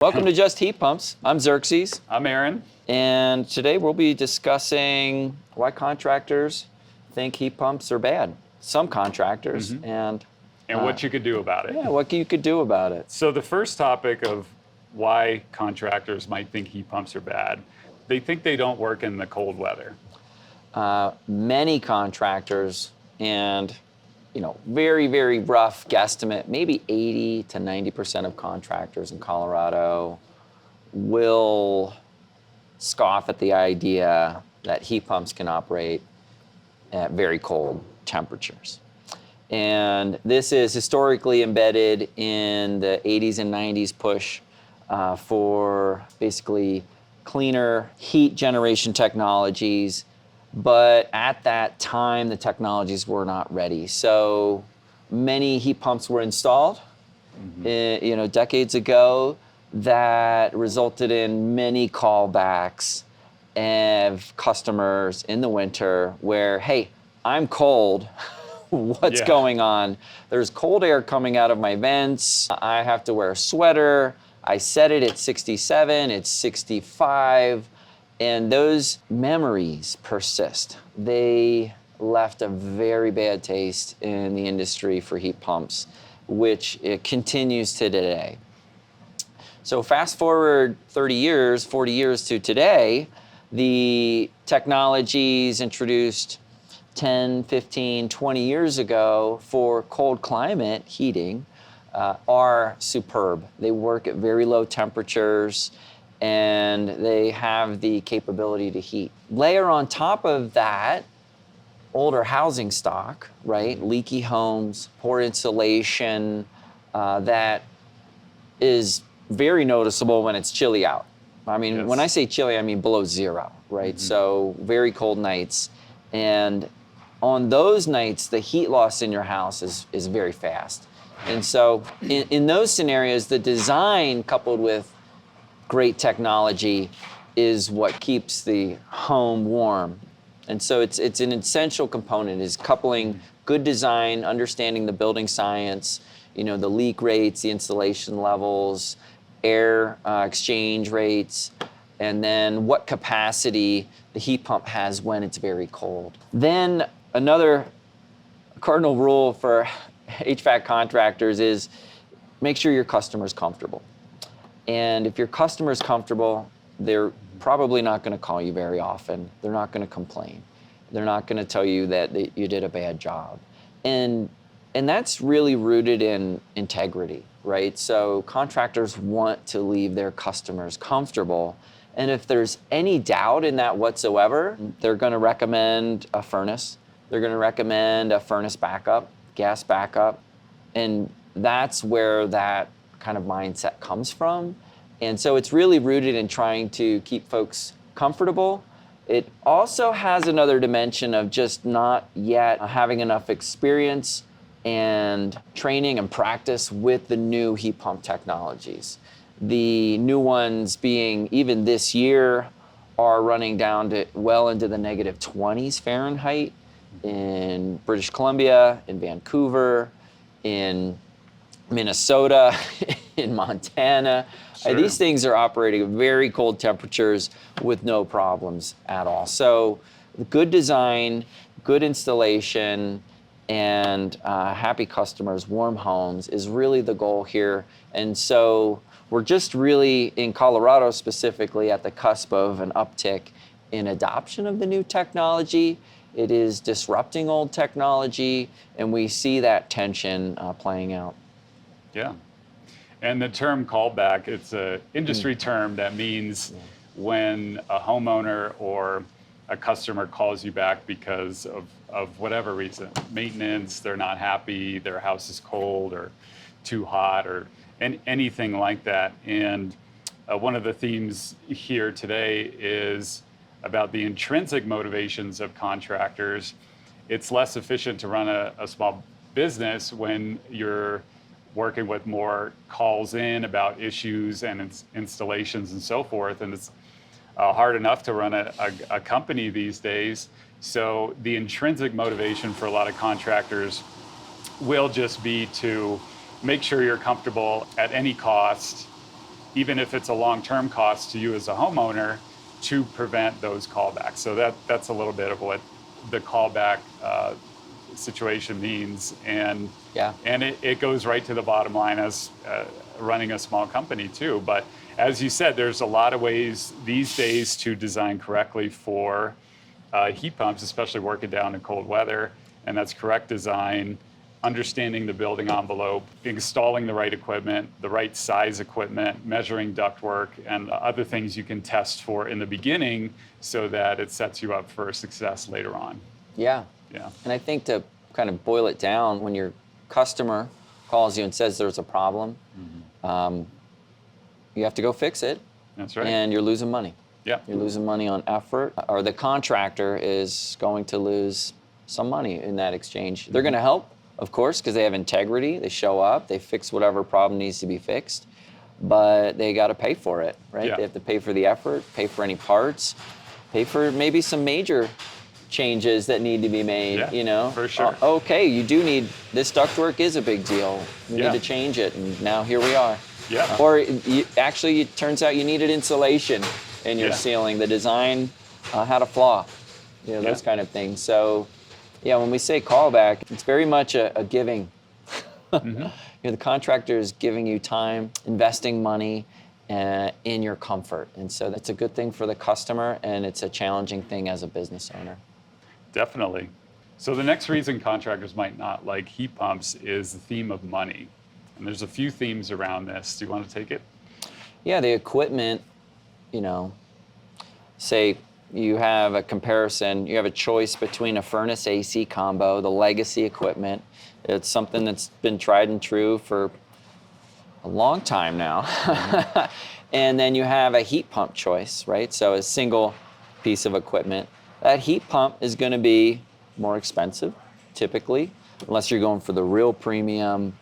Welcome to Just Heat Pumps. I'm Xerxes, I'm Aaron. and today we'll be discussing why contractors think heat pumps are bad. Some contractors, And what you could do about it. yeah, what you could do about it. So the first topic of why contractors might think heat pumps are bad, they think they don't work in the cold weather. Many contractors, and very, very rough guesstimate, maybe 80 to 90% of contractors in Colorado will scoff at the idea that heat pumps can operate at very cold temperatures. And this is historically embedded in the 80s and 90s push for basically cleaner heat generation technologies. But at that time, the technologies were not ready. So many heat pumps were installed, decades ago, that resulted in many callbacks of customers in the winter where, hey, I'm cold. What's going on? There's cold air coming out of my vents. I have to wear a sweater. I set it at 67, it's 65. And those memories persist. They left a very bad taste in the industry for heat pumps, which it continues to today. So fast forward 30 years, 40 years to today, the technologies introduced 10, 15, 20 years ago for cold climate heating are superb. They work at very low temperatures, and they have the capability to heat. Layer on top of that older housing stock, right? Leaky homes, poor insulation, that is very noticeable when it's chilly out. I mean, when I say chilly, I mean below zero, right? So very cold nights. And on those nights, the heat loss in your house is very fast. And so in those scenarios, the design coupled with great technology is what keeps the home warm. And so it's an essential component, is coupling good design, understanding the building science, the leak rates, the installation levels, air exchange rates, and then what capacity the heat pump has when it's very cold. Then another cardinal rule for HVAC contractors is make sure your customer's comfortable. And if your customer's comfortable, they're probably not going to call you very often. They're not going to complain. They're not going to tell you that you did a bad job. And that's really rooted in integrity, right? So contractors want to leave their customers comfortable. And if there's any doubt in that whatsoever, they're going to recommend a furnace. They're going to recommend a furnace backup, gas backup. And that's where that kind of mindset comes from. And so it's really rooted in trying to keep folks comfortable. It also has another dimension of just not yet having enough experience and training and practice with the new heat pump technologies. The new ones being, even this year, are running down to well into the negative 20s Fahrenheit in British Columbia, in Vancouver, in Minnesota, in Montana. These things are operating at very cold temperatures with no problems at all. So good design, good installation, and happy customers, warm homes is really the goal here. And so we're just really, in Colorado specifically, at the cusp of an uptick in adoption of the new technology. It is disrupting old technology, and we see that tension playing out. Yeah. And the term callback, it's an industry term that means when a homeowner or a customer calls you back because of whatever reason, maintenance, they're not happy, their house is cold or too hot or anything like that. And one of the themes here today is about the intrinsic motivations of contractors. It's less efficient to run a small business when you're working with more calls in about issues and installations and so forth. And it's hard enough to run a company these days. So the intrinsic motivation for a lot of contractors will just be to make sure you're comfortable at any cost even if it's a long-term cost to you as a homeowner, to prevent those callbacks. So that's a little bit of what the callback situation means, and Yeah. and it goes right to the bottom line as running a small company too. But as you said, there's a lot of ways these days to design correctly for heat pumps, especially working down in cold weather, and that's correct design, understanding the building envelope, installing the right equipment, the right size equipment, measuring ductwork, and other things you can test for in the beginning so that it sets you up for success later on. Yeah. Yeah. And I think to kind of boil it down, when your customer calls you and says there's a problem, you have to go fix it. That's right. And you're losing money. Yeah. You're losing money on effort, or the contractor is going to lose some money in that exchange. They're going to help, of course, because they have integrity. They show up, they fix whatever problem needs to be fixed, but they got to pay for it, right? Yeah. They have to pay for the effort, pay for any parts, pay for maybe some major changes that need to be made, Yeah, you know? for sure. Okay, you do need, this ductwork is a big deal. We Yeah. need to change it, and now here we are. Yeah. Or actually, it turns out you needed insulation in your Yeah. ceiling. The design had a flaw, you know, those Yeah. kind of things. So, yeah, when we say callback, it's very much a giving. Mm-hmm. You know, the contractor is giving you time, investing money in your comfort. And so that's a good thing for the customer, and it's a challenging thing as a business owner. Definitely. So the next reason contractors might not like heat pumps is the theme of money. And there's a few themes around this. Do you want to take it? Yeah, the equipment, you know, say you have a comparison, you have a choice between a furnace AC combo, the legacy equipment. It's something that's been tried and true for a long time now. And then you have a heat pump choice, right? So a single piece of equipment. That heat pump is going to be more expensive, typically, unless you're going for the real premium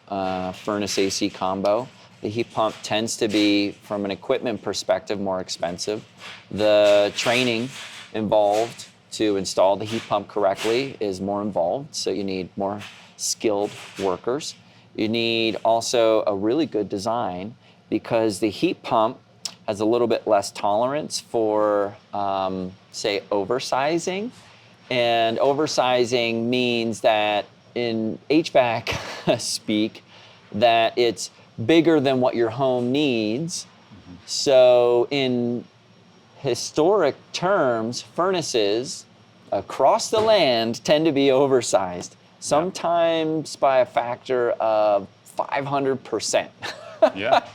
furnace AC combo. The heat pump tends to be, from an equipment perspective, more expensive. The training involved to install the heat pump correctly is more involved, so you need more skilled workers. You need also a really good design, because the heat pump has a little bit less tolerance for, say, oversizing. And oversizing means that in HVAC speak, that it's bigger than what your home needs. So in historic terms, furnaces across the land tend to be oversized, sometimes by a factor of 500%. Yeah.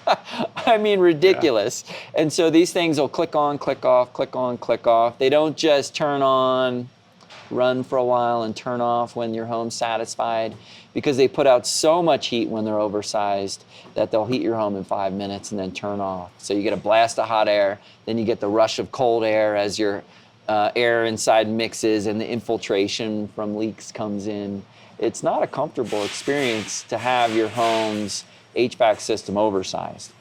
I mean, ridiculous. And so these things will click on, click off, click on, click off. They don't just turn on, run for a while, and turn off when your home's satisfied, because they put out so much heat when they're oversized that they'll heat your home in 5 minutes and then turn off. So you get a blast of hot air, then you get the rush of cold air as your air inside mixes and the infiltration from leaks comes in. It's not a comfortable experience to have your home's HVAC system oversized.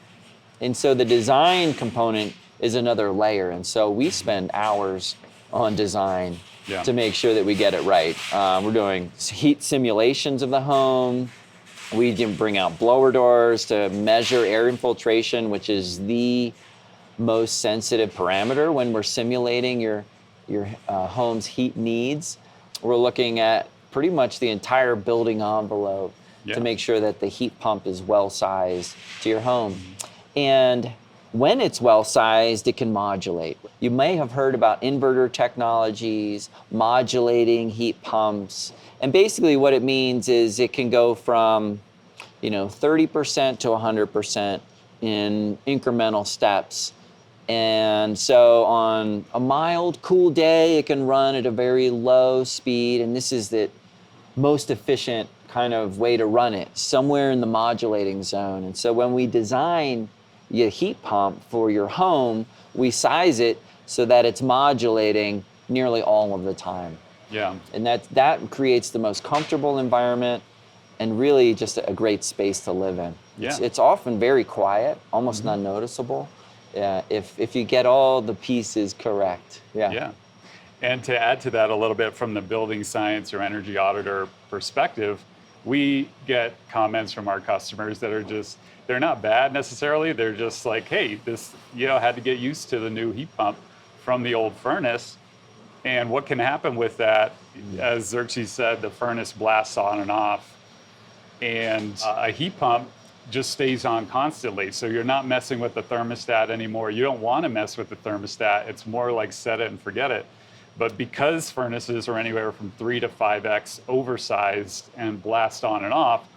And so the design component is another layer. And so we spend hours on design to make sure that we get it right. We're doing heat simulations of the home. We can bring out blower doors to measure air infiltration, which is the most sensitive parameter when we're simulating your home's heat needs. We're looking at pretty much the entire building envelope to make sure that the heat pump is well-sized to your home. And when it's well-sized, it can modulate. You may have heard about inverter technologies, modulating heat pumps. And basically what it means is it can go from, 30% to 100% in incremental steps. And so on a mild, cool day, it can run at a very low speed. And this is the most efficient kind of way to run it, somewhere in the modulating zone. And so when we design your heat pump for your home, we size it so that it's modulating nearly all of the time. Yeah. And that creates the most comfortable environment and really just a great space to live in. Yeah. It's often very quiet, almost non-noticeable, if you get all the pieces correct. Yeah. And to add to that a little bit from the building science or energy auditor perspective, we get comments from our customers that are just, they're not bad necessarily. They're just like, hey, this, had to get used to the new heat pump from the old furnace. And what can happen with that, as Xerxes said, the furnace blasts on and off. And a heat pump just stays on constantly. So you're not messing with the thermostat anymore. You don't want to mess with the thermostat. It's more like set it and forget it. But because furnaces are anywhere from 3 to 5x oversized and blast on and off,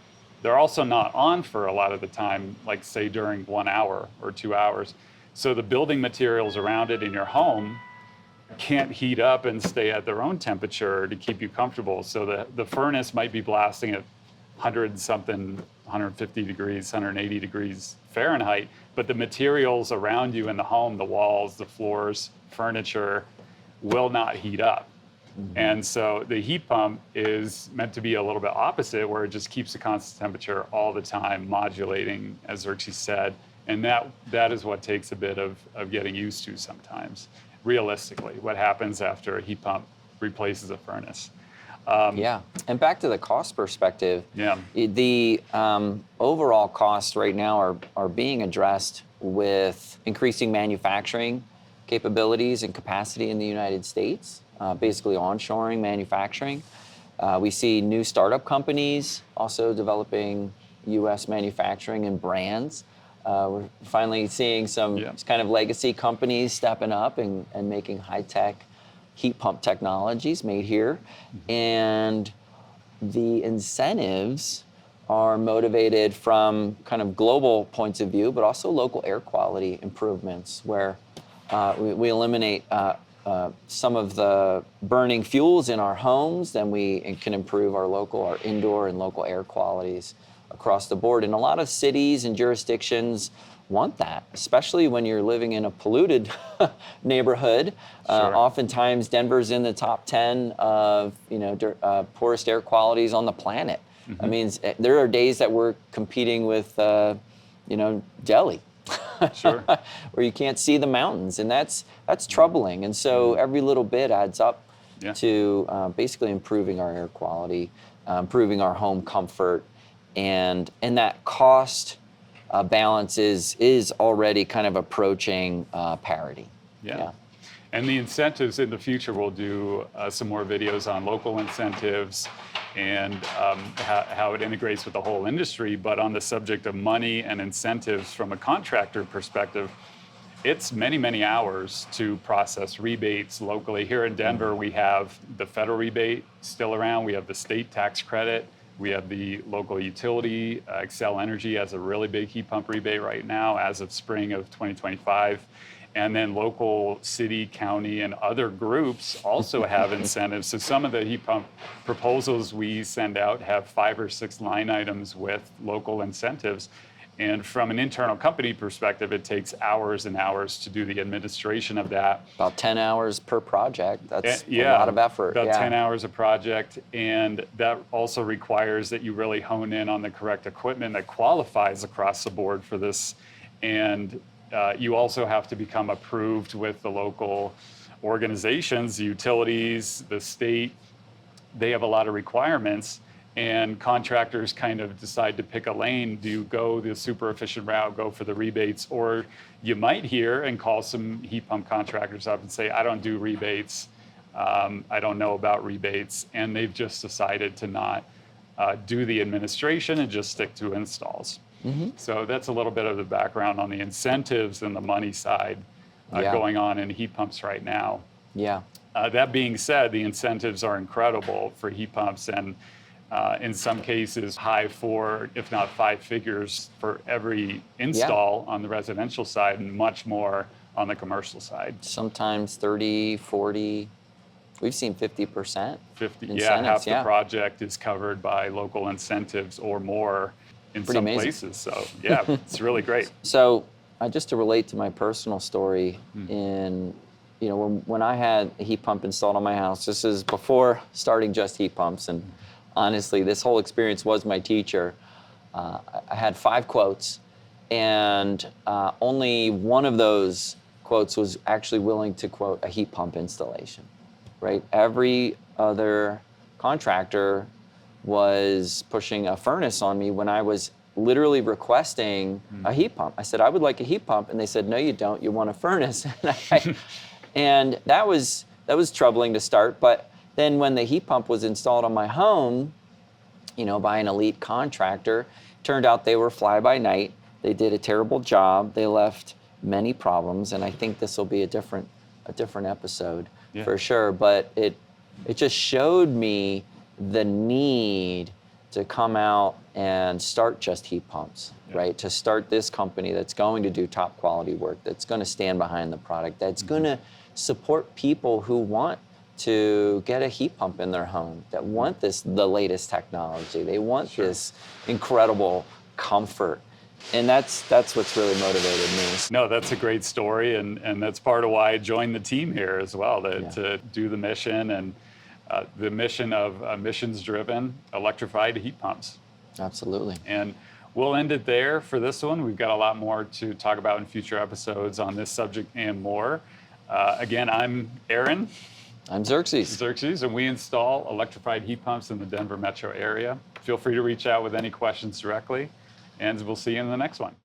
they're also not on for a lot of the time, like say during 1 hour or 2 hours. So the building materials around it in your home can't heat up and stay at their own temperature to keep you comfortable. So the furnace might be blasting at 100 something, 150 degrees, 180 degrees Fahrenheit, but the materials around you in the home, the walls, the floors, furniture, will not heat up. And so the heat pump is meant to be a little bit opposite, where it just keeps a constant temperature all the time, modulating, as Xerxes said. And that is what takes a bit of getting used to sometimes. Realistically, what happens after a heat pump replaces a furnace. And back to the cost perspective, Yeah. the overall costs right now are being addressed with increasing manufacturing capabilities and capacity in the United States, basically onshoring manufacturing. We see new startup companies also developing U.S. manufacturing and brands. We're finally seeing some kind of legacy companies stepping up and making high-tech heat pump technologies made here. And the incentives are motivated from kind of global points of view, but also local air quality improvements, where we eliminate some of the burning fuels in our homes, then we can improve our indoor and local air qualities across the board. And a lot of cities and jurisdictions want that, especially when you're living in a polluted neighborhood. Sure. Oftentimes, Denver's in the top 10 of poorest air qualities on the planet. I mean, there are days that we're competing with, Delhi, Sure. where you can't see the mountains, and that's troubling. And so every little bit adds up to basically improving our air quality, improving our home comfort, and that cost balance is already kind of approaching parity. Yeah. And the incentives in the future, we'll do some more videos on local incentives and how it integrates with the whole industry. But on the subject of money and incentives from a contractor perspective, it's many, many hours to process rebates locally. Here in Denver, we have the federal rebate still around. We have the state tax credit. We have the local utility. Xcel Energy has a really big heat pump rebate right now as of spring of 2025. And then local city, county, and other groups also have incentives. So some of the heat pump proposals we send out have 5 or 6 line items with local incentives. And from an internal company perspective, it takes hours and hours to do the administration of that. About 10 hours per project. That's a lot of effort. About 10 hours a project. And that also requires that you really hone in on the correct equipment that qualifies across the board for this. And you also have to become approved with the local organizations, the utilities, the state. They have a lot of requirements. And contractors kind of decide to pick a lane. Do you go the super efficient route, go for the rebates? Or you might hear and call some heat pump contractors up and say, I don't do rebates. I don't know about rebates. And they've just decided to not do the administration and just stick to installs. So that's a little bit of the background on the incentives and the money side going on in heat pumps right now. Yeah. That being said, the incentives are incredible for heat pumps, and in some cases high 4, if not 5 figures for every install on the residential side, and much more on the commercial side. Sometimes 30, 40, we've seen 50%. 50, half the project is covered by local incentives or more in Pretty some amazing. places. So yeah, it's really great. So just to relate to my personal story, when I had a heat pump installed on my house, this is before starting Just Heat Pumps, and honestly, this whole experience was my teacher. I had 5 quotes, and only one of those quotes was actually willing to quote a heat pump installation, right? Every other contractor was pushing a furnace on me when I was literally requesting a heat pump. I said, I would like a heat pump. And they said, no, you don't. You want a furnace. And that was troubling to start. But then when the heat pump was installed on my home, by an elite contractor, turned out they were fly by night. They did a terrible job. They left many problems. And I think this will be a different episode for sure. But it just showed me the need to come out and start just heat pumps, right? To start this company that's going to do top quality work, that's going to stand behind the product, that's going to support people who want to get a heat pump in their home, that want the latest technology. They want this incredible comfort. And that's what's really motivated me. No, that's a great story, and that's part of why I joined the team here as well, to do the mission and the mission of emissions-driven electrified heat pumps. Absolutely. And we'll end it there for this one. We've got a lot more to talk about in future episodes on this subject and more. Again, I'm Aaron. I'm Xerxes. And we install electrified heat pumps in the Denver metro area. Feel free to reach out with any questions directly, and we'll see you in the next one.